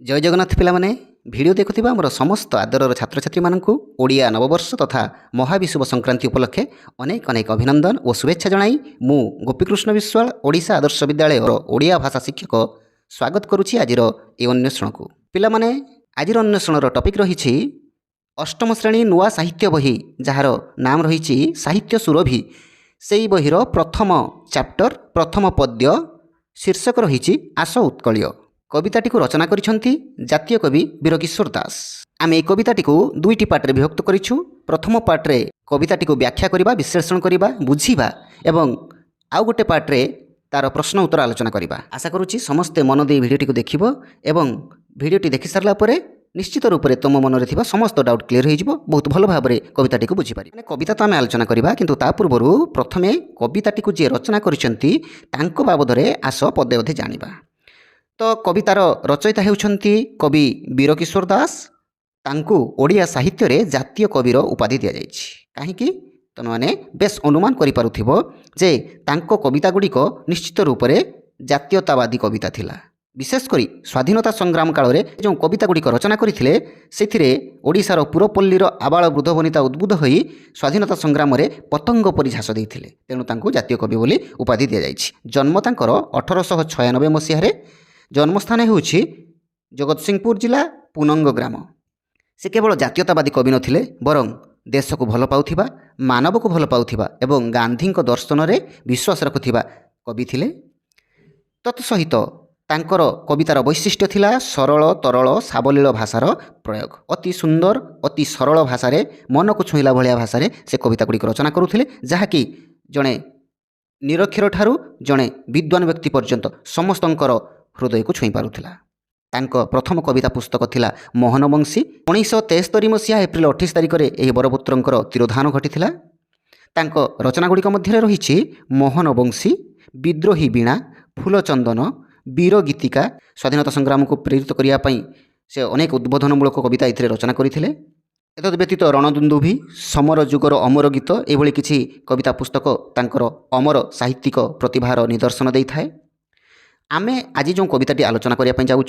जय जगन्नाथ पिलामाने भिडियो देखुथिबा हमर समस्त आदरर छात्र छात्री माननकु ओडिया नववर्ष तथा महाविषुव संक्रांति उपलक्षे अनेक अनेक अभिनंदन और शुभेच्छा जणाई मु गोपीकृष्ण विश्वाल ओडिशा आदर्श विद्यालय ओडिया भाषा शिक्षक स्वागत करुछि आजिर ए अन्वेषण को। पिलामाने आजिर अन्वेषणर टॉपिक रहिछि अष्टम श्रेणी नुआ साहित्य बही जार नाम रहिछि साहित्य सुरभि। सेई बहिर प्रथम चैप्टर प्रथम पद्य शीर्षक रहिछि आस उत्कळीय। कविताटी को रचना करिसेंती जातीय कवि वीरकिशोर दास। आम ए कविताटी को दुईटी पार्टे विभक्त करिछु। प्रथम पार्टे कविताटी को व्याख्या करिबा, विश्लेषण करिबा, बुझिबा एवं आउ गोटे पार्टे तार प्रश्न उत्तर आलोचना करिबा। आशा करुछि समस्ते मन दे भिडियोटी को देखिबो एवं भिडियोटी देखि सारला परे निश्चित रूप से तुम मन में समस्त डाउट क्लीयर हो बहुत भल भाव में कविताटी को बुझीपार। कविता तो आम आलोचना करवा किंतु ता पूर्व प्रथमे कविताटी को जी रचना करिसेंती तांको बाबद आस पदे अधे जानिबा। तो कवितार रचयिता हेउछंती कवि वीरकिशोर दास। तांकु ओडिया साहित्य रे जातीय कविर उपाधि दिया जायछि। काहेकि तुम माने बेस अनुमान करि पारुथिबो जे तांको कविता गुड़िक निश्चित रूप से जातीयतावादी कविता थिला। विशेषकर स्वाधीनता संग्राम काल में जो कविता गुड़िक रचना करते से ओडिशार पुरपल्लीर आबाल वृद्ध वनिता उद्बुद्ध हो स्वाधीनता संग्राम में पतंग परि झास देते। तेणु तांको जातीय कवि बोली उपाधि दि जायछि। जन्म तांकर 1896 मसीह। जन्मस्थान होउछि जगतसिंहपुर जिला पुनंग ग्राम। से केवल जातीयतावादी कवि नथिले बरं देश को भल पाउथिबा, मानव को भल पाउथिबा एवं गांधी दर्शन में विश्वास रखुथिबा कवि थिले। तत्सहित तांकर कवितार वैशिष्ट्य थिला सरल तरल सावलील भाषार प्रयोग। अति सुंदर अति सरल भाषा मन को छुईला भलिया भाषा से कविता गुड़िक रचना करुथिले, जहाँकि जड़े निरक्षर ठारू जड़े विद्वान व्यक्ति पर्यंत समस्तंकर हृदय को छुई पारुथिला। तांको प्रथम कविता पुस्तक थिला मोहनवंशी। 1973 मसीहा एप्रिल 28 तारिख में यह बरपुत्रंकर तिरोधान घटिथिला। तांको रचना गुड़िक मध्य रहिछि मोहनवंशी, विद्रोही वीणा, फूलचंदन, वीर गीतिका। स्वाधीनता संग्राम को प्रेरित करने से अनेक उद्बोधनमूलक कविता ये रचना करते। एतद व्यतीत रणदुंदुभी, समर जुगर अमर गीत एभली किछि कविता पुस्तक तांकर अमर साहित्यिक प्रतिभार निदर्शन देई थाए। आमे आज जो कविताटी आलोचना करने जाऊँ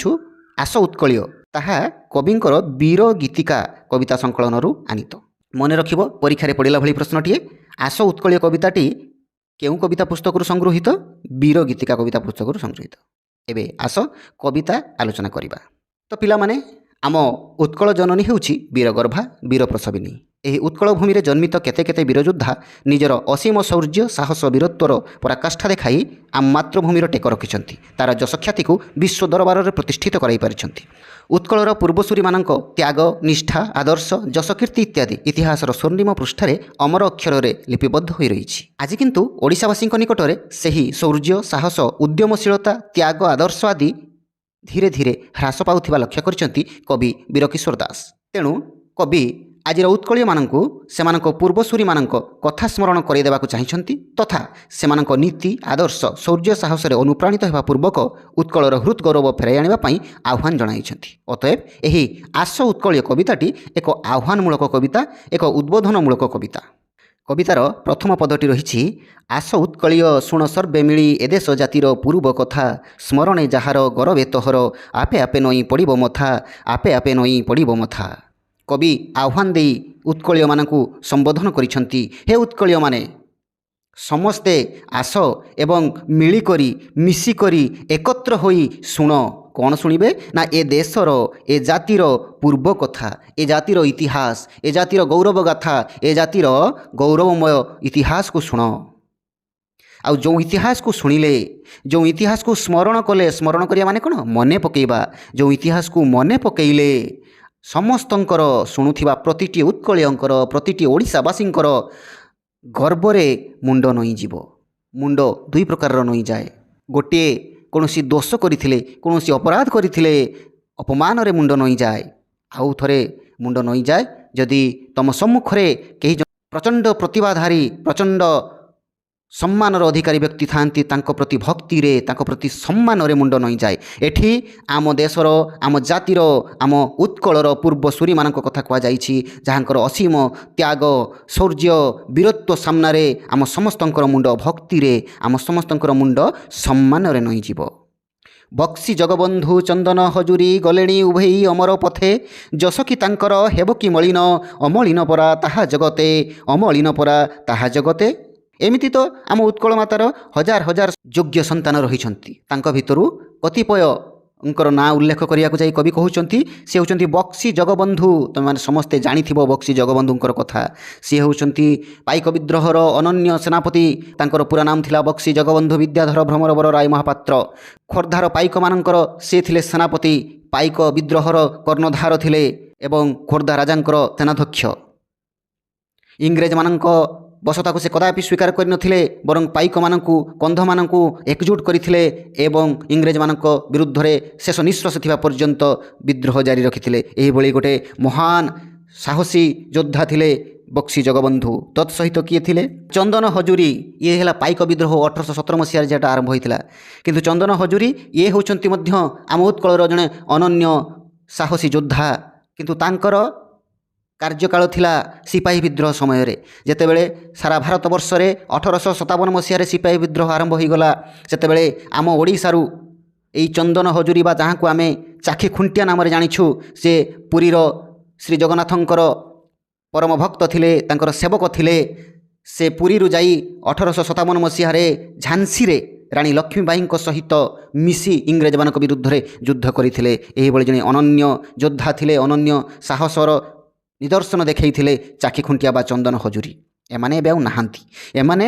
आस उत्कळीय, ताहा कविंकर वीर गीतिका कविता संकलन आनीत। मन रखिबो परीक्षा पड़िला भली प्रश्नटीए आस उत्कळीय कविताटी केउ कविता पुस्तक संगृहित? वीर गीतिका कविता पुस्तक संगृहित। एबे आस कविता आलोचना करिबा। तो पिला माने आम उत्कल जननी हेउछि वीरगर्भा वीर प्रसविनी। एही उत्कल भूमि रे जन्मित केते केते वीरयोद्धा निजर असीम शौर्य साहस वीरत्वर पराकाष्ठा देखाई आम मातृभूमिर टेक रखिछंती। तार जशख्याति को विश्व दरबार में प्रतिष्ठित कराई पारिछंती। उत्कलर पूर्वसूरी मानक त्याग निष्ठा आदर्श जशकीर्ति इत्यादि इतिहासर स्वर्णिम पृष्ठरे अमर अक्षर रे लिपिबद्ध होई रहिछि। आज किंतु ओडिशावासी निकटरे सेही शौर्य साहस उद्यमशीलता त्याग आदर्श आदि धीरे धीरे ह्रास पाउथिबा लक्ष्य करिसेंती कवि वीरकिशोर दास। तेणु कवि आजिर उत्कळीय मानकु सेमानक पूर्वसूरी मानक कथा स्मरण करई देबाकु चाहिछंती तथा सेमानक नीति आदर्श शौर्य साहस रे अनुप्राणित हेबा पूर्वक उत्कलर हृत गौरव फेराई आनिबा पई आह्वान जणाइछंती। अतएव एही आस उत्कळीय कविताटी एक आह्वानमूलक कविता, एक उद्बोधनमूलक कविता। कवितार प्रथम पदटी रहिछि आस उत्कळीय शुण सर्वे मिली एदेश जातिर पूर्व कथा स्मरणे जाहार गरवे तोहर आपे आपे नई पड़िबो मथा आपे आपे नई पड़िबो मथा। कवि आह्वान देई उत्कळीय मानकु संबोधन करिसेंती। हे उत्कळीय माने समस्ते आस एवं मिलिकरी मिसिकरी एकत्र होई शुण। कौन शुणिबे ना ए देशर ए जातिर पूर्व कथा, ए जातिर इतिहास, ए जातिर गौरव गाथा, ए जातिर गौरवमय इतिहास को शुण। आउ जो इतिहास को शुणिले जो इतिहास को स्मरण कले, स्मरण करिया माने कौन मने पकेइबा। जो इतिहास को मने पकेइले समस्तंकर शुणुथिबा प्रतिटी उत्कळीयंकर प्रतिटी ओडिशावासींकर गर्वरे मुंड नई जीव। मुंड दुई प्रकार नई जाए। गोटे कौनसी दोष करथिले कौनसी अपराध करथिले अपमान रे मुंड नई जाए। आउ थरे मुंड नई जाए जदि तम सम्मुखरे केही प्रचंड प्रतिभाधारी प्रचंड सम्मानर अधिकारी व्यक्ति थांती तांको प्रति भक्ति रे तांको प्रति सम्मान रे मुंड नई जाए। एठी आम देशर आम जातिर आम उत्कलर पूर्वसूरी मानक कथा कह जाइछि, जहाँकर असीम त्याग शौर्य वीरत्व सामने आम समस्तंकर मुंड भक्ति रे आम समस्तंकर मुंड सम्मान रे नई जीव। ବକ୍ସି ଜଗବନ୍ଧୁ ଚନ୍ଦନ ହଜୁରୀ ଗଲେଣି ଉଭେଇ ଅମର ପଥେ ଯଶ କି ତାଙ୍କର ହେବ କି ମଳିନ ଅମଳିନ ପରା ତାହା ଜଗତେ ଅମଳିନ ପରା ତାହା ଜଗତେ। ଏମିତି ତ ଆମ ଉତ୍କଳ ମାତାର ହଜାର ହଜାର ଯୋଗ୍ୟ ସନ୍ତାନ ରହିଛନ୍ତି। ତାଙ୍କ ଭିତରୁ କତିପୟଙ୍କର ନାଁ ଉଲ୍ଲେଖ କରିବାକୁ ଯାଇ କବି କହୁଛନ୍ତି ସେ ହେଉଛନ୍ତି ବକ୍ସି ଜଗବନ୍ଧୁ। ତୁମେମାନେ ସମସ୍ତେ ଜାଣିଥିବ ବକ୍ସି ଜଗବନ୍ଧୁଙ୍କର କଥା। ସିଏ ହେଉଛନ୍ତି ପାଇକ ବିଦ୍ରୋହର ଅନନ୍ୟ ସେନାପତି। ତାଙ୍କର ପୁରା ନାମ ଥିଲା ବକ୍ସି ଜଗବନ୍ଧୁ ବିଦ୍ୟାଧର ଭ୍ରମରବର ରାୟ ମହାପାତ୍ର। ଖୋର୍ଦ୍ଧାର ପାଇକମାନଙ୍କର ସେ ଥିଲେ ସେନାପତି। ପାଇକ ବିଦ୍ରୋହର କର୍ଣ୍ଣଧାର ଥିଲେ ଏବଂ ଖୋର୍ଦ୍ଧା ରାଜାଙ୍କର ସେନାଧ୍ୟକ୍ଷ। ଇଂରେଜମାନଙ୍କ ବସତାକୁ ସେ କଦାପି ସ୍ୱୀକାର କରିନଥିଲେ, ବରଂ ପାଇକମାନଙ୍କୁ କନ୍ଧମାନଙ୍କୁ ଏକଜୁଟ କରିଥିଲେ ଏବଂ ଇଂରେଜମାନଙ୍କ ବିରୁଦ୍ଧରେ ଶେଷ ନିଶ୍ୱାସ ଥିବା ପର୍ଯ୍ୟନ୍ତ ବିଦ୍ରୋହ ଜାରି ରଖିଥିଲେ। ଏହିଭଳି ଗୋଟିଏ ମହାନ ସାହସୀ ଯୋଦ୍ଧା ଥିଲେ ବକ୍ସି ଜଗବନ୍ଧୁ। ତତ୍ସହିତ କିଏ ଥିଲେ? ଚନ୍ଦନ ହଜୁରୀ। ଇଏ ହେଲା ପାଇକ ବିଦ୍ରୋହ 1817 ମସିହାରେ ଯେଟା ଆରମ୍ଭ ହୋଇଥିଲା। କିନ୍ତୁ ଚନ୍ଦନ ହଜୁରୀ ଇଏ ହେଉଛନ୍ତି ମଧ୍ୟ ଆମ ଉତ୍କଳର ଜଣେ ଅନନ୍ୟ ସାହସୀ ଯୋଦ୍ଧା। କିନ୍ତୁ ତାଙ୍କର କାର୍ଯ୍ୟକାଳ ଥିଲା ସିପାହୀ ବିଦ୍ରୋହ ସମୟରେ। ଯେତେବେଳେ ସାରା ଭାରତବର୍ଷରେ 1857 ମସିହାରେ ସିପାହୀ ବିଦ୍ରୋହ ଆରମ୍ଭ ହୋଇଗଲା, ସେତେବେଳେ ଆମ ଓଡ଼ିଶାରୁ ଏଇ ଚନ୍ଦନ ହଜୁରୀ ବା ଯାହାକୁ ଆମେ ଚାଖି ଖୁଣ୍ଟିଆ ନାମରେ ଜାଣିଛୁ, ସେ ପୁରୀର ଶ୍ରୀ ଜଗନ୍ନାଥଙ୍କର ପରମ ଭକ୍ତ ଥିଲେ, ତାଙ୍କର ସେବକ ଥିଲେ। ସେ ପୁରୀରୁ ଯାଇ 1857 ମସିହାରେ ଝାନ୍ସିରେ ରାଣୀ ଲକ୍ଷ୍ମୀବାଈଙ୍କ ସହିତ ମିଶି ଇଂରେଜମାନଙ୍କ ବିରୁଦ୍ଧରେ ଯୁଦ୍ଧ କରିଥିଲେ। ଏହିଭଳି ଜଣେ ଅନନ୍ୟ ଯୋଦ୍ଧା ଥିଲେ, ଅନନ୍ୟ ସାହସର ନିଦର୍ଶନ ଦେଖାଇଥିଲେ ଚାଖି ଖୁଣ୍ଟିଆ ବା ଚନ୍ଦନ ହଜୁରୀ। ଏମାନେ ଏବେ ଆଉ ନାହାନ୍ତି। ଏମାନେ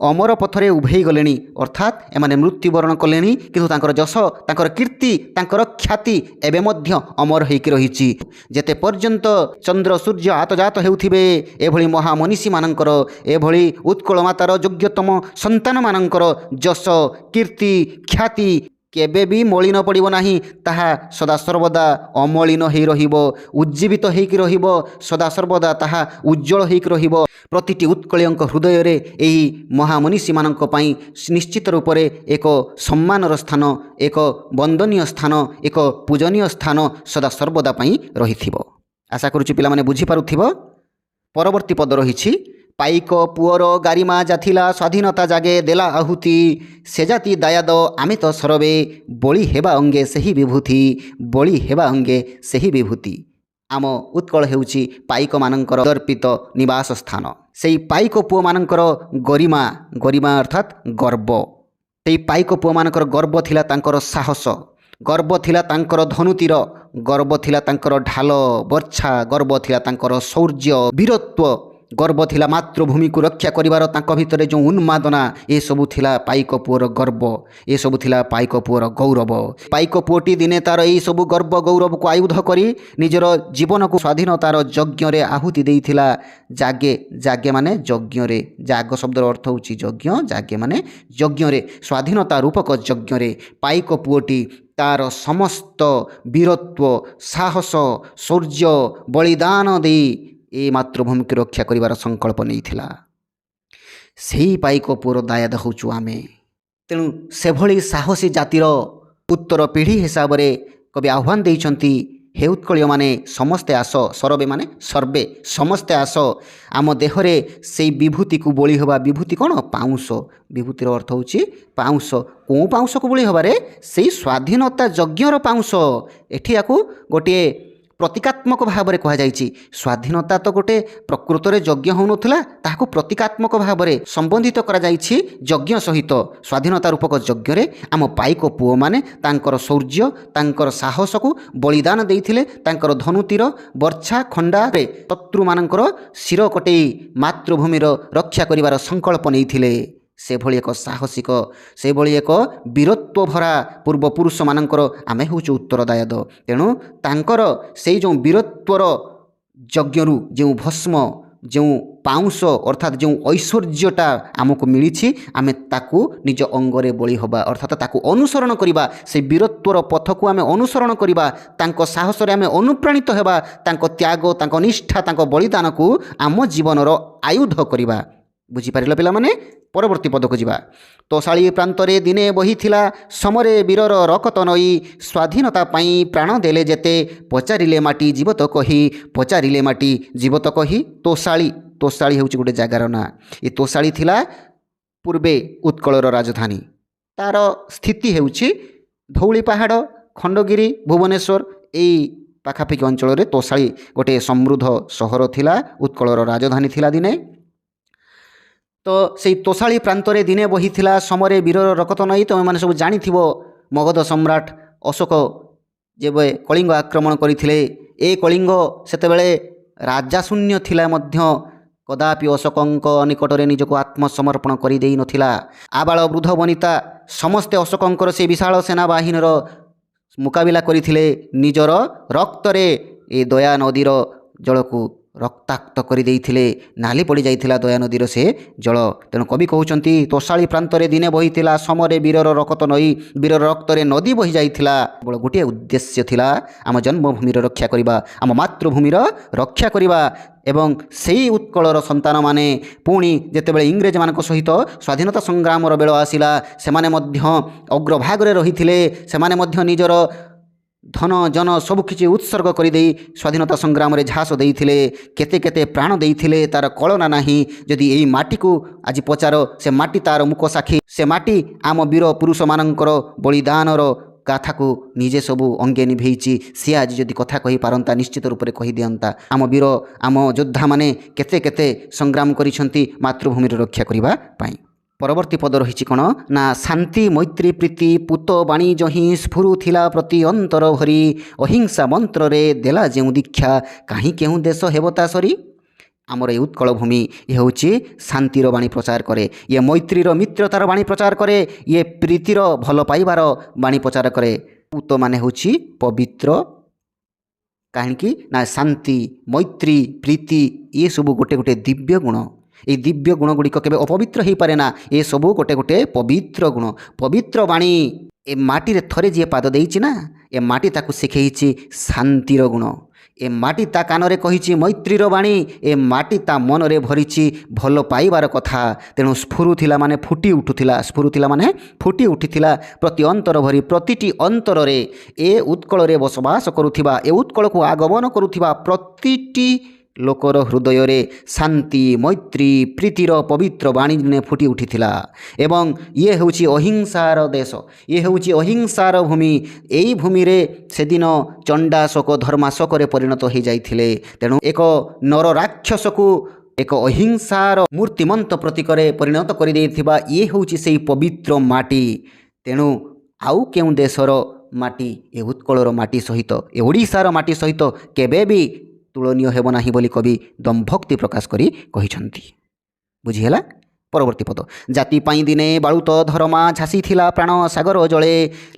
ଅମର ପଥରେ ଉଭେଇ ଗଲେଣି, ଅର୍ଥାତ୍ ଏମାନେ ମୃତ୍ୟୁବରଣ କଲେଣି। କିନ୍ତୁ ତାଙ୍କର ଯଶ, ତାଙ୍କର କୀର୍ତ୍ତି, ତାଙ୍କର ଖ୍ୟାତି ଏବେ ମଧ୍ୟ ଅମର ହୋଇକି ରହିଛି। ଯେତେ ପର୍ଯ୍ୟନ୍ତ ଚନ୍ଦ୍ର ସୂର୍ଯ୍ୟ ଆତଜାତ ହେଉଥିବେ, ଏଭଳି ମହାମନୀଷୀମାନଙ୍କର, ଏଭଳି ଉତ୍କଳ ମାତାର ଯୋଗ୍ୟତମ ସନ୍ତାନମାନଙ୍କର ଯଶ, କୀର୍ତ୍ତି, ଖ୍ୟାତି କେବେ ବି ମଳିନ ପଡ଼ିବ ନାହିଁ। ତାହା ସଦାସର୍ବଦା ଅମଳିନ ହୋଇ ରହିବ, ଉଜ୍ଜୀବିତ ହୋଇକି ରହିବ। ସଦାସର୍ବଦା ତାହା ଉଜ୍ଜଳ ହୋଇକି ରହିବ। ପ୍ରତିଟି ଉତ୍କଳୀୟଙ୍କ ହୃଦୟରେ ଏହି ମହାମନୀଷୀମାନଙ୍କ ପାଇଁ ନିଶ୍ଚିତ ରୂପରେ ଏକ ସମ୍ମାନର ସ୍ଥାନ, ଏକ ବନ୍ଦନୀୟ ସ୍ଥାନ, ଏକ ପୂଜନୀୟ ସ୍ଥାନ ସଦାସର୍ବଦା ପାଇଁ ରହିଥିବ। ଆଶା କରୁଛି ପିଲାମାନେ ବୁଝିପାରୁଥିବ। ପରବର୍ତ୍ତୀ ପଦ ରହିଛି, ପାଇକ ପୁଅର ଗାରିମା ଯାଥିଲା ସ୍ୱାଧୀନତା ଜାଗେ ଦେଲା ଆହୁତି ସେ ଜାତି ଦାୟାଦ ଆମେ ତ ସରବେ ବଳି ହେବା ଅଙ୍ଗେ ସେହି ବିଭୂତି ବଳି ହେବା ଅଙ୍ଗେ ସେହି ବିଭୂତି। ଆମ ଉତ୍କଳ ହେଉଛି ପାଇକମାନଙ୍କର ଦର୍ପିତ ନିବାସ ସ୍ଥାନ। ସେହି ପାଇକ ପୁଅମାନଙ୍କର ଗରିମା, ଗରିମା ଅର୍ଥାତ୍ ଗର୍ବ। ସେହି ପାଇକ ପୁଅମାନଙ୍କର ଗର୍ବ ଥିଲା ତାଙ୍କର ସାହସ, ଗର୍ବ ଥିଲା ତାଙ୍କର ଧନୁତୀର, ଗର୍ବ ଥିଲା ତାଙ୍କର ଢାଲ ବର୍ଚ୍ଛା, ଗର୍ବ ଥିଲା ତାଙ୍କର ଶୌର୍ଯ୍ୟ ବୀରତ୍ୱ, ଗର୍ବ ଥିଲା ମାତୃଭୂମିକୁ ରକ୍ଷା କରିବାର ତାଙ୍କ ଭିତରେ ଯେଉଁ ଉନ୍ମାଦନା, ଏସବୁ ଥିଲା ପାଇକ ପୁଅର ଗର୍ବ, ଏସବୁ ଥିଲା ପାଇକ ପୁଅର ଗୌରବ। ପାଇକ ପୁଅଟି ଦିନେ ତାର ଏହିସବୁ ଗର୍ବ ଗୌରବକୁ ଆୟୁଧ କରି ନିଜର ଜୀବନକୁ ସ୍ୱାଧୀନତାର ଯଜ୍ଞରେ ଆହୁତି ଦେଇଥିଲା। ଜାଗେ, ଜାଗେ ମାନେ ଯଜ୍ଞରେ, ଜାଗ ଶବ୍ଦର ଅର୍ଥ ହେଉଛି ଯଜ୍ଞ, ଜାଗେ ମାନେ ଯଜ୍ଞରେ, ସ୍ୱାଧୀନତା ରୂପକ ଯଜ୍ଞରେ ପାଇକ ପୁଅଟି ତାର ସମସ୍ତ ବୀରତ୍ୱ, ସାହସ, ଶୌର୍ଯ୍ୟ ବଳିଦାନ ଦେଇ ଏ ମାତୃଭୂମିକୁ ରକ୍ଷା କରିବାର ସଂକଳ୍ପ ନେଇଥିଲା। ସେହି ପାଇକ ପୁଅର ଦାୟାଦ ହେଉଛୁ ଆମେ। ତେଣୁ ସେଭଳି ସାହସୀ ଜାତିର ଉତ୍ତର ପିଢ଼ି ହିସାବରେ କବି ଆହ୍ୱାନ ଦେଇଛନ୍ତି, ହେ ଉତ୍କଳୀୟମାନେ ସମସ୍ତେ ଆସ, ସରବେ ମାନେ ସର୍ବେ, ସମସ୍ତେ ଆସ, ଆମ ଦେହରେ ସେଇ ବିଭୂତିକୁ ବୋଳି ହେବା। ବିଭୂତି କ'ଣ? ପାଉଁଶ। ବିଭୂତିର ଅର୍ଥ ହେଉଛି ପାଉଁଶ। କେଉଁ ପାଉଁଶକୁ ବୋଳି ହେବାରେ? ସେଇ ସ୍ୱାଧୀନତା ଯଜ୍ଞର ପାଉଁଶ। ଏଠି ୟାକୁ ଗୋଟିଏ ପ୍ରତୀକାତ୍ମକ ଭାବରେ କୁହାଯାଇଛି। ସ୍ୱାଧୀନତା ତ ଗୋଟେ ପ୍ରକୃତରେ ଯଜ୍ଞ ହେଉନଥିଲା, ତାହାକୁ ପ୍ରତୀକାତ୍ମକ ଭାବରେ ସମ୍ବନ୍ଧିତ କରାଯାଇଛି ଯଜ୍ଞ ସହିତ। ସ୍ୱାଧୀନତା ରୂପକ ଯଜ୍ଞରେ ଆମ ପାଇକ ପୁଅମାନେ ତାଙ୍କର ଶୌର୍ଯ୍ୟ, ତାଙ୍କର ସାହସକୁ ବଳିଦାନ ଦେଇଥିଲେ। ତାଙ୍କର ଧନୁତୀର ବର୍ଚ୍ଛା ଖଣ୍ଡାରେ ଶତ୍ରୁମାନଙ୍କର ଶିର କଟେଇ ମାତୃଭୂମିର ରକ୍ଷା କରିବାର ସଂକଳ୍ପ ନେଇଥିଲେ। ସେଭଳି ଏକ ସାହସିକ, ସେଭଳି ଏକ ବୀରତ୍ୱ ଭରା ପୂର୍ବପୁରୁଷମାନଙ୍କର ଆମେ ହେଉଛୁ ଉତ୍ତରଦାୟାଦ। ତେଣୁ ତାଙ୍କର ସେଇ ଯେଉଁ ବୀରତ୍ୱର ଯଜ୍ଞରୁ ଯେଉଁ ଭସ୍ମ, ଯେଉଁ ପାଉଁଶ ଅର୍ଥାତ୍ ଯେଉଁ ଐଶ୍ୱର୍ଯ୍ୟଟା ଆମକୁ ମିଳିଛି, ଆମେ ତାକୁ ନିଜ ଅଙ୍ଗରେ ବଳି ହେବା, ଅର୍ଥାତ୍ ତାକୁ ଅନୁସରଣ କରିବା। ସେଇ ବୀରତ୍ୱର ପଥକୁ ଆମେ ଅନୁସରଣ କରିବା, ତାଙ୍କ ସାହସରେ ଆମେ ଅନୁପ୍ରାଣିତ ହେବା, ତାଙ୍କ ତ୍ୟାଗ, ତାଙ୍କ ନିଷ୍ଠା, ତାଙ୍କ ବଳିଦାନକୁ ଆମ ଜୀବନର ଆୟୁଧ କରିବା। ବୁଝିପାରିଲ ପିଲାମାନେ? ପରବର୍ତ୍ତୀ ପଦକୁ ଯିବା। ତୋଷାଳୀ ପ୍ରାନ୍ତରେ ଦିନେ ବହିଥିଲା ସମରେ ବୀରର ରକତ ନଈ ସ୍ୱାଧୀନତା ପାଇଁ ପ୍ରାଣ ଦେଲେ ଯେତେ ପଚାରିଲେ ମାଟି ଜୀବତ କହି ପଚାରିଲେ ମାଟି ଜୀବତ କହି। ତୋଷାଳୀ, ତୋଷାଳୀ ହେଉଛି ଗୋଟେ ଜାଗାର ନାଁ। ଏ ତୋଷାଳୀ ଥିଲା ପୂର୍ବେ ଉତ୍କଳର ରାଜଧାନୀ। ତାର ସ୍ଥିତି ହେଉଛି ଧଉଳି ପାହାଡ଼, ଖଣ୍ଡଗିରି, ଭୁବନେଶ୍ୱର ଏଇ ପାଖାପାଖି ଅଞ୍ଚଳରେ ତୋଷାଳୀ ଗୋଟିଏ ସମୃଦ୍ଧ ସହର ଥିଲା, ଉତ୍କଳର ରାଜଧାନୀ ଥିଲା ଦିନେ। ତ ସେଇ ତୋଷାଳୀ ପ୍ରାନ୍ତରେ ଦିନେ ବହିଥିଲା ସମରେ ବୀରର ରକତ ନଈ। ତୁମେମାନେ ସବୁ ଜାଣିଥିବ ମଗଧ ସମ୍ରାଟ ଅଶୋକ ଯେବେ କଳିଙ୍ଗ ଆକ୍ରମଣ କରିଥିଲେ, ଏ କଳିଙ୍ଗ ସେତେବେଳେ ରାଜାଶୂନ୍ୟ ଥିଲା ମଧ୍ୟ କଦାପି ଅଶୋକଙ୍କ ନିକଟରେ ନିଜକୁ ଆତ୍ମସମର୍ପଣ କରିଦେଇ ନଥିଲା। ଆବାଳ ବୃଦ୍ଧ ବନିତା ସମସ୍ତେ ଅଶୋକଙ୍କର ସେ ବିଶାଳ ସେନାବାହିନୀର ମୁକାବିଲା କରିଥିଲେ। ନିଜର ରକ୍ତରେ ଏ ଦୟା ନଦୀର ଜଳକୁ ରକ୍ତାକ୍ତ କରିଦେଇଥିଲେ। ନାଲି ପଡ଼ିଯାଇଥିଲା ଦୟା ନଦୀର ସେ ଜଳ। ତେଣୁ କବି କହୁଛନ୍ତି ତୋଷାଳୀ ପ୍ରାନ୍ତରେ ଦିନେ ବହିଥିଲା ସମରେ ବୀରର ରକତ ନଈ। ବୀରର ରକ୍ତରେ ନଦୀ ବହିଯାଇଥିଲା। କେବଳ ଗୋଟିଏ ଉଦ୍ଦେଶ୍ୟ ଥିଲା, ଆମ ଜନ୍ମଭୂମିର ରକ୍ଷା କରିବା, ଆମ ମାତୃଭୂମିର ରକ୍ଷା କରିବା। ଏବଂ ସେହି ଉତ୍କଳର ସନ୍ତାନମାନେ ପୁଣି ଯେତେବେଳେ ଇଂରେଜମାନଙ୍କ ସହିତ ସ୍ୱାଧୀନତା ସଂଗ୍ରାମର ବେଳ ଆସିଲା, ସେମାନେ ମଧ୍ୟ ଅଗ୍ରଭାଗରେ ରହିଥିଲେ। ସେମାନେ ମଧ୍ୟ ନିଜର ଧନ ଜନ ସବୁକିଛି ଉତ୍ସର୍ଗ କରିଦେଇ ସ୍ୱାଧୀନତା ସଂଗ୍ରାମରେ ଝାସ ଦେଇଥିଲେ। କେତେ କେତେ ପ୍ରାଣ ଦେଇଥିଲେ, ତା'ର କଳନା ନାହିଁ। ଯଦି ଏଇ ମାଟିକୁ ଆଜି ପଚାର, ସେ ମାଟି ତା'ର ମୁକ ସାକ୍ଷୀ। ସେ ମାଟି ଆମ ବୀର ପୁରୁଷମାନଙ୍କର ବଳିଦାନର ଗାଥାକୁ ନିଜେ ସବୁ ଅଙ୍ଗେ ନିଭେଇଛି। ସିଏ ଆଜି ଯଦି କଥା କହିପାରନ୍ତା, ନିଶ୍ଚିତ ରୂପରେ କହିଦିଅନ୍ତା ଆମ ବୀର, ଆମ ଯୋଦ୍ଧାମାନେ କେତେ କେତେ ସଂଗ୍ରାମ କରିଛନ୍ତି ମାତୃଭୂମିର ରକ୍ଷା କରିବା ପାଇଁ। ପରବର୍ତ୍ତୀ ପଦ ରହିଛି କ'ଣ ନା, ଶାନ୍ତି ମୈତ୍ରୀ ପ୍ରୀତି ପୂତ ବାଣିଜ୍ୟ ହିଁ ସ୍ଫୁରୁଥିଲା ପ୍ରତି ଅନ୍ତର ଭରି। ଅହିଂସା ମନ୍ତ୍ରରେ ଦେଲା ଯେଉଁ ଦୀକ୍ଷା, କାହିଁ କେଉଁ ଦେଶ ହେବ ତା ସରି। ଆମର ଏ ଉତ୍କଳ ଭୂମି ଇଏ ହେଉଛି ଶାନ୍ତିର ବାଣୀ ପ୍ରଚାର କରେ, ଇଏ ମୈତ୍ରୀର ମିତ୍ରତାର ବାଣୀ ପ୍ରଚାର କରେ, ଇଏ ପ୍ରୀତିର ଭଲ ପାଇବାର ବାଣୀ ପ୍ରଚାର କରେ। ପୂତ ମାନେ ହେଉଛି ପବିତ୍ର। କାହିଁକି ନା ଶାନ୍ତି ମୈତ୍ରୀ ପ୍ରୀତି ଏସବୁ ଗୋଟେ ଗୋଟେ ଦିବ୍ୟ ଗୁଣ। এই ଦିବ୍ୟ ଗୁଣଗୁଡ଼ିକ କେବେ ଅପବିତ୍ର ହୋଇପାରେ ନା। ଏସବୁ ଗୋଟେ ଗୋଟେ ପବିତ୍ର ଗୁଣ, ପବିତ୍ର ବାଣୀ। ଏ ମାଟିରେ ଥରେ ଯିଏ ପାଦ ଦେଇଛି ନା, ଏ ମାଟି ତାକୁ ଶିଖେଇଛି ଶାନ୍ତିର ଗୁଣ। ଏ ମାଟି ତା କାନରେ କହିଛି ମୈତ୍ରୀର ବାଣୀ। ଏ ମାଟି ତା ମନରେ ଭରିଛି ଭଲ ପାଇବାର କଥା। ତେଣୁ ସ୍ଫୁରୁଥିଲା ମାନେ ଫୁଟି ଉଠୁଥିଲା, ସ୍ଫୁରୁଥିଲା ମାନେ ଫୁଟି ଉଠିଥିଲା ପ୍ରତି ଅନ୍ତର ଭରି। ପ୍ରତିଟି ଅନ୍ତରରେ ଏ ଉତ୍କଳରେ ବସବାସ କରୁଥିବା, ଏ ଉତ୍କଳକୁ ଆଗମନ କରୁଥିବା ପ୍ରତିଟି ଲୋକର ହୃଦୟରେ ଶାନ୍ତି ମୈତ୍ରୀ ପ୍ରୀତିର ପବିତ୍ର ବାଣୀ ଫୁଟି ଉଠିଥିଲା। ଏବଂ ଇଏ ହେଉଛି ଅହିଂସାର ଦେଶ, ଇଏ ହେଉଛି ଅହିଂସାର ଭୂମି। ଏହି ଭୂମିରେ ସେଦିନ ଚଣ୍ଡାଶୋକ ଧର୍ମାଶୋକରେ ପରିଣତ ହୋଇଯାଇଥିଲେ। ତେଣୁ ଏକ ନର ରାକ୍ଷସକୁ ଏକ ଅହିଂସାର ମୂର୍ତ୍ତିମନ୍ତ ପ୍ରତୀକରେ ପରିଣତ କରିଦେଇଥିବା ଇଏ ହେଉଛି ସେହି ପବିତ୍ର ମାଟି। ତେଣୁ ଆଉ କେଉଁ ଦେଶର ମାଟି ଏ ଉତ୍କଳର ମାଟି ସହିତ, ଏ ଓଡ଼ିଶାର ମାଟି ସହିତ କେବେ ବି ତୁଳନୀୟ ହେବ ନାହିଁ ବୋଲି କବି ଦମ୍ଭକ୍ତି ପ୍ରକାଶ କରି କହିଛନ୍ତି। ବୁଝିହେଲା? ପରବର୍ତ୍ତୀ ପଦ, ଜାତି ପାଇଁ ଦିନେ ବାଳୁତ ଧରମା ଝାସିଥିଲା ପ୍ରାଣ ସାଗର ଜଳେ।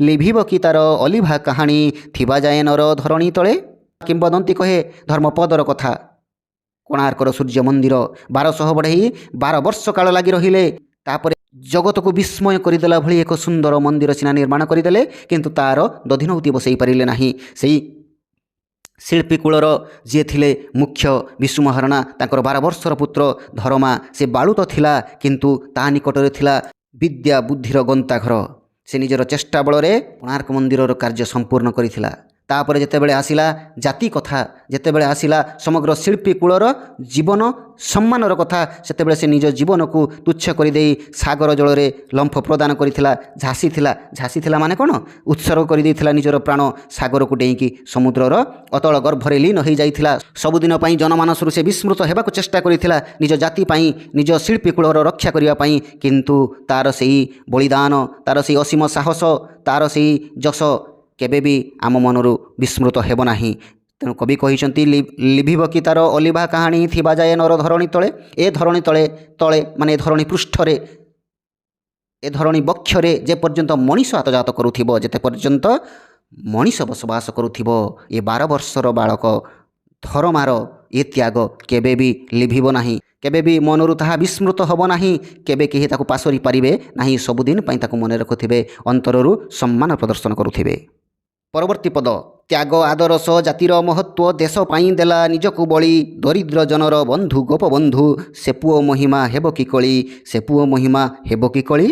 ଲିଭିବ କି ତାର ଅଲିଭା କାହାଣୀ, ଥିବା ଯାଏ ନର ଧରଣୀ ତଳେ। କିମ୍ବଦନ୍ତୀ କହେ ଧର୍ମପଦର କଥା। କୋଣାର୍କର ସୂର୍ଯ୍ୟ ମନ୍ଦିର 1200 ବଢ଼େଇ 12 ବର୍ଷ କାଳ ଲାଗି ରହିଲେ। ତାପରେ ଜଗତକୁ ବିସ୍ମୟ କରିଦେଲା ଭଳି ଏକ ସୁନ୍ଦର ମନ୍ଦିର ସିନା ନିର୍ମାଣ କରିଦେଲେ, କିନ୍ତୁ ତାର ଦଧିନଉତି ବସାଇ ପାରିଲେ ନାହିଁ। ସେଇ ଶିଳ୍ପୀ କୂଳର ଯିଏ ଥିଲେ ମୁଖ୍ୟ ବିଶୁ ମହାରଣା, ତାଙ୍କର 12 ବର୍ଷର ପୁତ୍ର ଧରମା, ସେ ବାଳୁତ ଥିଲା, କିନ୍ତୁ ତା ନିକଟରେ ଥିଲା ବିଦ୍ୟା ବୁଦ୍ଧିର ଗନ୍ତାଘର। ସେ ନିଜର ଚେଷ୍ଟା ବଳରେ କୋଣାର୍କ ମନ୍ଦିରର କାର୍ଯ୍ୟ ସମ୍ପୂର୍ଣ୍ଣ କରିଥିଲା। ତାପରେ ଯେତେବେଳେ ଆସିଲା ଜାତି କଥା, ଯେତେବେଳେ ଆସିଲା ସମଗ୍ର ଶିଳ୍ପୀ କୂଳର ଜୀବନ ସମ୍ମାନର କଥା, ସେତେବେଳେ ସେ ନିଜ ଜୀବନକୁ ତୁଚ୍ଛ କରିଦେଇ ସାଗର ଜଳରେ ଲମ୍ଫ ପ୍ରଦାନ କରିଥିଲା। ଝାସିଥିଲା ମାନେ କ'ଣ? ଉତ୍ସର୍ଗ କରିଦେଇଥିଲା ନିଜର ପ୍ରାଣ। ସାଗରକୁ ଡେଇଁକି ସମୁଦ୍ରର ଅତଳ ଗର୍ଭରେ ଲୀନ ହୋଇଯାଇଥିଲା। ସବୁଦିନ ପାଇଁ ଜନମାନସରୁ ସେ ବିସ୍ମୃତ ହେବାକୁ ଚେଷ୍ଟା କରିଥିଲା, ନିଜ ଜାତି ପାଇଁ, ନିଜ ଶିଳ୍ପୀ କୂଳର ରକ୍ଷା କରିବା ପାଇଁ। କିନ୍ତୁ ତାର ସେହି ବଳିଦାନ, ତାର ସେହି ଅସୀମ ସାହସ, ତାର ସେହି ଯଶ କେବେ ବି ଆମ ମନରୁ ବିସ୍ମୃତ ହେବ ନାହିଁ। ତେଣୁ କବି କହିଛନ୍ତି ଲିଭିବ କି ତାର ଅଲିଭା କାହାଣୀ, ଥିବା ଯାଏ ନର ଧରଣୀ ତଳେ। ଏ ଧରଣୀ ତଳେ ମାନେ ଏ ଧରଣୀ ପୃଷ୍ଠରେ, ଏ ଧରଣୀ ବକ୍ଷରେ ଯେ ପର୍ଯ୍ୟନ୍ତ ମଣିଷ ଆତଜାତ କରୁଥିବ, ଯେତେ ପର୍ଯ୍ୟନ୍ତ ମଣିଷ ବସବାସ କରୁଥିବ, ଏ 12 ବର୍ଷର ବାଳକ ଧରମାର ଏ ତ୍ୟାଗ କେବେ ବି ଲିଭିବ ନାହିଁ, କେବେ ବି ମନରୁ ତାହା ବିସ୍ମୃତ ହେବ ନାହିଁ। କେବେ କେହି ତାକୁ ପାସୋରି ପାରିବେ ନାହିଁ। ସବୁଦିନ ପାଇଁ ତାକୁ ମନେ ରଖୁଥିବେ, ଅନ୍ତରରୁ ସମ୍ମାନ ପ୍ରଦର୍ଶନ କରୁଥିବେ। ପରବର୍ତ୍ତୀ ପଦ, ତ୍ୟାଗ ଆଦରସ ଜାତିର ମହତ୍ଵ, ଦେଶ ପାଇଁ ଦେଲା ନିଜକୁ ବଳି। ଦରିଦ୍ର ଜନର ବନ୍ଧୁ ଗୋପବନ୍ଧୁ, ସେ ପୁଅ ମହିମା ହେବ କି କଳି, ସେ ପୁଅ ମହିମା ହେବ କି କଳି।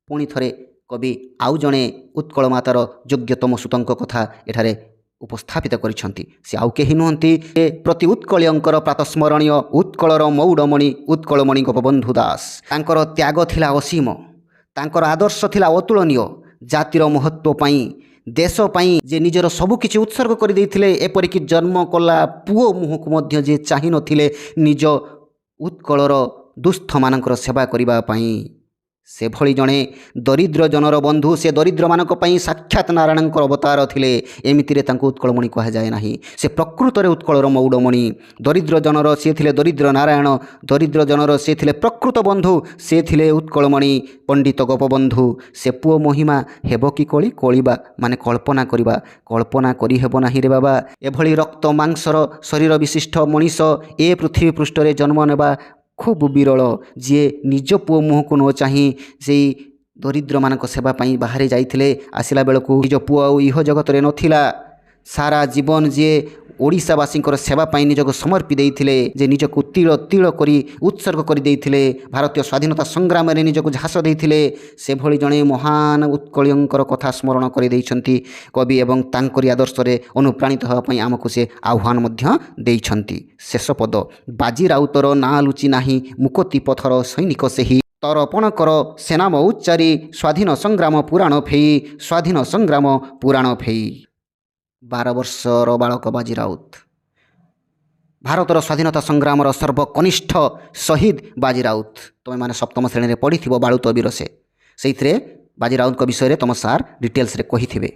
ପୁଣି ଥରେ କବି ଆଉ ଜଣେ ଉତ୍କଳ ମାତାର ଯୋଗ୍ୟତମ ସୁତଙ୍କ କଥା ଏଠାରେ ଉପସ୍ଥାପିତ କରିଛନ୍ତି। ସେ ଆଉ କେହି ନୁହନ୍ତି, ପ୍ରତି ଉତ୍କଳୀୟଙ୍କର ପ୍ରାତସ୍ମରଣୀୟ ଉତ୍କଳର ମଉଡ଼ମଣି ଉତ୍କଳମଣି ଗୋପବନ୍ଧୁ ଦାସ। ତାଙ୍କର ତ୍ୟାଗ ଥିଲା ଅସୀମ, ତାଙ୍କର ଆଦର୍ଶ ଥିଲା ଅତୁଳନୀୟ, ଜାତିର ମହତ୍ଵ ପାଇଁ ଦେଶ ପାଇଁ ଯେ ନିଜର ସବୁକିଛି ଉତ୍ସର୍ଗ କରିଦେଇଥିଲେ, ଏପରିକି ଜନ୍ମ କଲା ପୁଅ ମୁହଁକୁ ମଧ୍ୟ ଯେ ଚାହିଁ ନଥିଲେ ନିଜ ଉତ୍କଳର ଦୁସ୍ଥମାନଙ୍କର ସେବା କରିବା ପାଇଁ। ସେଭଳି ଜଣେ ଦରିଦ୍ର ଜନର ବନ୍ଧୁ, ସେ ଦରିଦ୍ରମାନଙ୍କ ପାଇଁ ସାକ୍ଷାତ ନାରାୟଣଙ୍କର ଅବତାର ଥିଲେ। ଏମିତିରେ ତାଙ୍କୁ ଉତ୍କଳମଣି କୁହାଯାଏ ନାହିଁ, ସେ ପ୍ରକୃତରେ ଉତ୍କଳର ମଉଡ଼ମଣି। ଦରିଦ୍ର ଜନର ସିଏ ଥିଲେ ଦରିଦ୍ର ନାରାୟଣ, ଦରିଦ୍ର ଜନର ସେ ଥିଲେ ପ୍ରକୃତ ବନ୍ଧୁ, ସେ ଥିଲେ ଉତ୍କଳମଣି ପଣ୍ଡିତ ଗୋପବନ୍ଧୁ। ସେ ପୁଅ ମହିମା ହେବ କି କଳି, କଳିବା ମାନେ କଳ୍ପନା କରିବା, କଳ୍ପନା କରିହେବ ନାହିଁ ରେ ବାବା। ଏଭଳି ରକ୍ତ ମାଂସର ଶରୀର ବିଶିଷ୍ଟ ମଣିଷ ଏ ପୃଥିବୀ ପୃଷ୍ଠରେ ଜନ୍ମ ନେବା ଖୁବ୍ ବିରଳ। ଯିଏ ନିଜ ପୁଅ ମୁହଁକୁ ନ ଚାହିଁ ସେଇ ଦରିଦ୍ରମାନଙ୍କ ସେବା ପାଇଁ ବାହାରେ ଯାଇଥିଲେ, ଆସିଲା ବେଳକୁ ନିଜ ପୁଅ ଆଉ ଇହ ଜଗତରେ ନଥିଲା। ସାରା ଜୀବନ ଯିଏ ଓଡ଼ିଶାବାସୀଙ୍କର ସେବା ପାଇଁ ନିଜକୁ ସମର୍ପି ଦେଇଥିଲେ, ଯେ ନିଜକୁ ତିଳ ତିଳ କରି ଉତ୍ସର୍ଗ କରିଦେଇଥିଲେ, ଭାରତୀୟ ସ୍ୱାଧୀନତା ସଂଗ୍ରାମରେ ନିଜକୁ ଝାସ ଦେଇଥିଲେ, ସେଭଳି ଜଣେ ମହାନ ଉତ୍କଳୀୟଙ୍କର କଥା ସ୍ମରଣ କରିଦେଇଛନ୍ତି କବି ଏବଂ ତାଙ୍କରି ଆଦର୍ଶରେ ଅନୁପ୍ରାଣିତ ହେବା ପାଇଁ ଆମକୁ ସେ ଆହ୍ୱାନ ମଧ୍ୟ ଦେଇଛନ୍ତି। ଶେଷ ପଦ, ବାଜି ରାଉତର ନାଁ ଲୁଚି ନାହିଁ, ମୁକତି ପଥର ସୈନିକ ସେହି, ତରପଣ କର ସେନାମ ଉଚ୍ଚାରି, ସ୍ୱାଧୀନ ସଂଗ୍ରାମ ପୁରାଣ ଫେଇ, ସ୍ୱାଧୀନ ସଂଗ୍ରାମ ପୁରାଣ ଫେଇ। 12 ବର୍ଷର ବାଳକ ବାଜି ରାଉତ, ଭାରତର ସ୍ୱାଧୀନତା ସଂଗ୍ରାମର ସର୍ବକନିଷ୍ଠ ଶହୀଦ ବାଜି ରାଉତ। ତୁମେମାନେ ସପ୍ତମ ଶ୍ରେଣୀରେ ପଢ଼ିଥିବ ବାଳୁତ ବୀର ସେଇଥିରେ ବାଜି ରାଉତଙ୍କ ବିଷୟରେ ତୁମ ସାର୍ ଡିଟେଲ୍ସରେ କହିଥିବେ।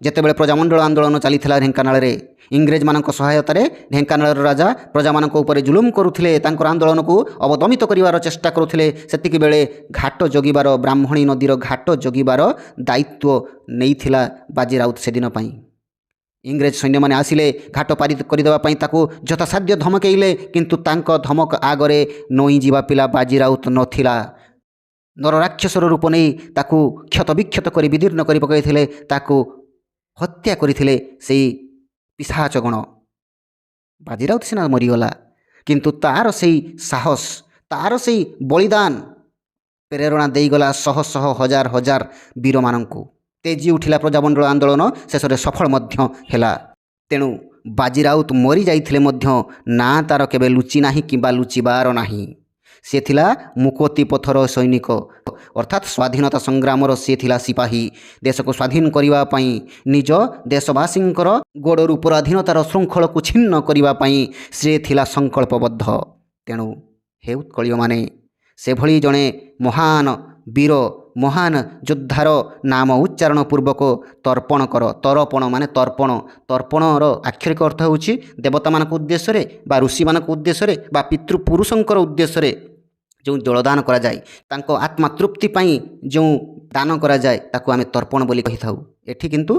ଯେତେବେଳେ ପ୍ରଜାମଣ୍ଡଳ ଆନ୍ଦୋଳନ ଚାଲିଥିଲା ଢେଙ୍କାନାଳରେ, ଇଂରେଜମାନଙ୍କ ସହାୟତାରେ ଢେଙ୍କାନାଳର ରାଜା ପ୍ରଜାମାନଙ୍କ ଉପରେ ଜୁଲୁମ କରୁଥିଲେ, ତାଙ୍କର ଆନ୍ଦୋଳନକୁ ଅବଦମିତ କରିବାର ଚେଷ୍ଟା କରୁଥିଲେ, ସେତିକି ବେଳେ ଘାଟ ଜଗିବାର, ବ୍ରାହ୍ମଣୀ ନଦୀର ଘାଟ ଜଗିବାର ଦାୟିତ୍ୱ ନେଇଥିଲା ବାଜି ରାଉତ ସେଦିନ ପାଇଁ। ଇଂରେଜ ସୈନ୍ୟମାନେ ଆସିଲେ ଘାଟ ପାରି କରିଦେବା ପାଇଁ ତାକୁ ଯଥାସାଧ୍ୟ ଧମକେଇଲେ, କିନ୍ତୁ ତାଙ୍କ ଧମକ ଆଗରେ ନଇଁ ଯିବା ପିଲା ବାଜି ରାଉତ ନଥିଲା। ନରରାକ୍ଷସର ରୂପ ନେଇ ତାକୁ କ୍ଷତବିକ୍ଷତ କରି ବିଦୀର୍ଣ୍ଣ କରି ପକାଇଥିଲେ, ତାକୁ ହତ୍ୟା କରିଥିଲେ ସେଇ ପିଶାଚଗଣ। ବାଜି ରାଉତ ସିନା ମରିଗଲା, କିନ୍ତୁ ତାର ସେଇ ସାହସ, ତାର ସେଇ ବଳିଦାନ ପ୍ରେରଣା ଦେଇଗଲା ଶହ ଶହ ହଜାର ହଜାର ବୀରମାନଙ୍କୁ। ତେଜି ଉଠିଲା ପ୍ରଜାମଣ୍ଡଳ ଆନ୍ଦୋଳନ, ଶେଷରେ ସଫଳ ମଧ୍ୟ ହେଲା। ତେଣୁ ବାଜି ରାଉତ ମରିଯାଇଥିଲେ ମଧ୍ୟ ନାଁ ତାର କେବେ ଲୁଚି ନାହିଁ କିମ୍ବା ଲୁଚିବାର ନାହିଁ। ସେ ଥିଲା ମୁକତି ପଥର ସୈନିକ, ଅର୍ଥାତ୍ ସ୍ୱାଧୀନତା ସଂଗ୍ରାମର ସେ ଥିଲା ସିପାହୀ। ଦେଶକୁ ସ୍ୱାଧୀନ କରିବା ପାଇଁ, ନିଜ ଦେଶବାସୀଙ୍କର ଗୋଡ଼ରୁ ପରାଧୀନତାର ଶୃଙ୍ଖଳକୁ ଛିନ୍ନ କରିବା ପାଇଁ ସେ ଥିଲା ସଂକଳ୍ପବଦ୍ଧ। ତେଣୁ ହେ ଉତ୍କଳୀୟମାନେ, ସେଭଳି ଜଣେ ମହାନ ବୀର, ମହାନ ଯୋଦ୍ଧାର ନାମ ଉଚ୍ଚାରଣ ପୂର୍ବକ ତର୍ପଣ କର। ତରପଣ ମାନେ ତର୍ପଣ, ତର୍ପଣର ଆକ୍ଷରିକ ଅର୍ଥ ହେଉଛି ଦେବତାମାନଙ୍କ ଉଦ୍ଦେଶ୍ୟରେ ବା ଋଷିମାନଙ୍କ ଉଦ୍ଦେଶ୍ୟରେ ବା ପିତୃପୁରୁଷଙ୍କର ଉଦ୍ଦେଶ୍ୟରେ ଯେଉଁ ଜଳଦାନ କରାଯାଏ, ତାଙ୍କ ଆତ୍ମା ତୃପ୍ତି ପାଇଁ ଯେଉଁ ଦାନ କରାଯାଏ, ତାକୁ ଆମେ ତର୍ପଣ ବୋଲି କହିଥାଉ। ଏଠି କିନ୍ତୁ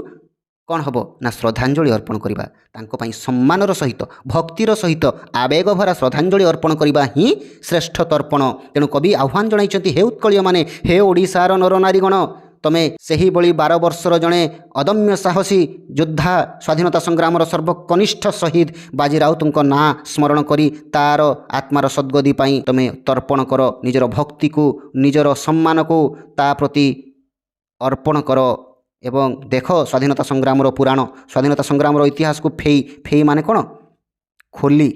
କ'ଣ ହେବ ନା ଶ୍ରଦ୍ଧାଞ୍ଜଳି ଅର୍ପଣ କରିବା, ତାଙ୍କ ପାଇଁ ସମ୍ମାନର ସହିତ, ଭକ୍ତିର ସହିତ, ଆବେଗ ଭରା ଶ୍ରଦ୍ଧାଞ୍ଜଳି ଅର୍ପଣ କରିବା ହିଁ ଶ୍ରେଷ୍ଠ ତର୍ପଣ। ତେଣୁ କବି ଆହ୍ୱାନ ଜଣାଇଛନ୍ତି, ହେ ଉତ୍କଳୀୟମାନେ, ହେ ଓଡ଼ିଶାର ନରନାରୀଗଣ, ତମେ ସେହିଭଳି 12 ବର୍ଷର ଜଣେ ଅଦମ୍ୟ ସାହସୀ ଯୋଦ୍ଧା, ସ୍ୱାଧୀନତା ସଂଗ୍ରାମର ସର୍ବକନିଷ୍ଠ ଶହୀଦ ବାଜି ରାଉତଙ୍କ ନାଁ ସ୍ମରଣ କରି ତାର ଆତ୍ମାର ସଦ୍ଗତି ପାଇଁ ତମେ ତର୍ପଣ କର। ନିଜର ଭକ୍ତିକୁ, ନିଜର ସମ୍ମାନକୁ ତା ପ୍ରତି ଅର୍ପଣ କର ଏବଂ ଦେଖ ସ୍ୱାଧୀନତା ସଂଗ୍ରାମର ପୁରାଣ, ସ୍ୱାଧୀନତା ସଂଗ୍ରାମର ଇତିହାସକୁ ଫେଇ, ଫେଇ ମାନେ କ'ଣ? ଖୋଲି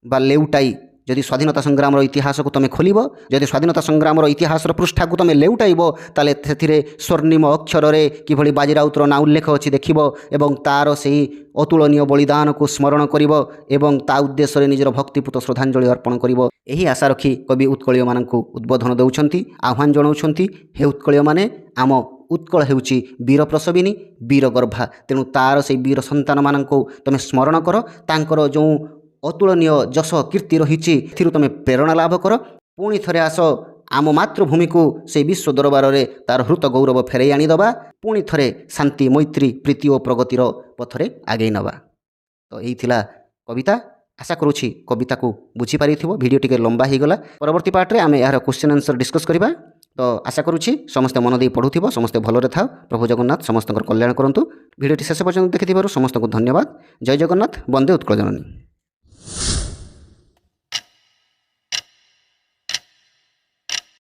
ବା ଲେଉଟାଇ। ଯଦି ସ୍ୱାଧୀନତା ସଂଗ୍ରାମର ଇତିହାସକୁ ତୁମେ ଖୋଲିବ, ଯଦି ସ୍ୱାଧୀନତା ସଂଗ୍ରାମର ଇତିହାସର ପୃଷ୍ଠାକୁ ତୁମେ ଲେଉଟାଇବ, ତାହେଲେ ସେଥିରେ ସ୍ୱର୍ଣ୍ଣିମ ଅକ୍ଷରରେ କିଭଳି ବାଜି ରାଉତର ନାଁ ଉଲ୍ଲେଖ ଅଛି ଦେଖିବ ଏବଂ ତାର ସେହି ଅତୁଳନୀୟ ବଳିଦାନକୁ ସ୍ମରଣ କରିବ ଏବଂ ତା ଉଦ୍ଦେଶ୍ୟରେ ନିଜର ଭକ୍ତିପୂତ ଶ୍ରଦ୍ଧାଞ୍ଜଳି ଅର୍ପଣ କରିବ। ଏହି ଆଶା ରଖି କବି ଉତ୍କଳୀୟମାନଙ୍କୁ ଉଦ୍ବୋଧନ ଦେଉଛନ୍ତି, ଆହ୍ୱାନ ଜଣାଉଛନ୍ତି, ହେ ଉତ୍କଳୀୟମାନେ, ଆମ ଉତ୍କଳ ହେଉଛି ବୀର ପ୍ରସବିନୀ, ବୀର ଗର୍ଭା। ତେଣୁ ତାର ସେହି ବୀର ସନ୍ତାନମାନଙ୍କୁ ତୁମେ ସ୍ମରଣ କର, ତାଙ୍କର ଯେଉଁ ଅତୁଳନୀୟ ଯଶ କୀର୍ତ୍ତି ରହିଛି ଏଥିରୁ ତୁମେ ପ୍ରେରଣା ଲାଭ କର। ପୁଣି ଥରେ ଆସ ଆମ ମାତୃଭୂମିକୁ ସେହି ବିଶ୍ୱ ଦରବାରରେ ତାର ହୃତ ଗୌରବ ଫେରାଇ ଆଣିଦେବା। ପୁଣି ଥରେ ଶାନ୍ତି, ମୈତ୍ରୀ, ପ୍ରୀତି ଓ ପ୍ରଗତିର ପଥରେ ଆଗେଇ ନେବା। ତ ଏଇ ଥିଲା କବିତା। ଆଶା କରୁଛି କବିତାକୁ ବୁଝିପାରିଥିବ। ଭିଡ଼ିଓ ଟିକେ ଲମ୍ବା ହୋଇଗଲା। ପରବର୍ତ୍ତୀ ପାର୍ଟରେ ଆମେ ଏହାର କ୍ୱେଶ୍ଚନ୍ ଆନ୍ସର୍ ଡିସ୍କସ୍ କରିବା। ତ ଆଶା କରୁଛି ସମସ୍ତେ ମନ ଦେଇ ପଢ଼ୁଥିବ, ସମସ୍ତେ ଭଲରେ ଥାଅ। ପ୍ରଭୁ ଜଗନ୍ନାଥ ସମସ୍ତଙ୍କର କଲ୍ୟାଣ କରନ୍ତୁ। ଭିଡ଼ିଓଟି ଶେଷ ପର୍ଯ୍ୟନ୍ତ ଦେଖିଥିବାରୁ ସମସ୍ତଙ୍କୁ ଧନ୍ୟବାଦ। ଜୟ ଜଗନ୍ନାଥ, ବନ୍ଦେ ଉତ୍କଳ ଜନନୀ।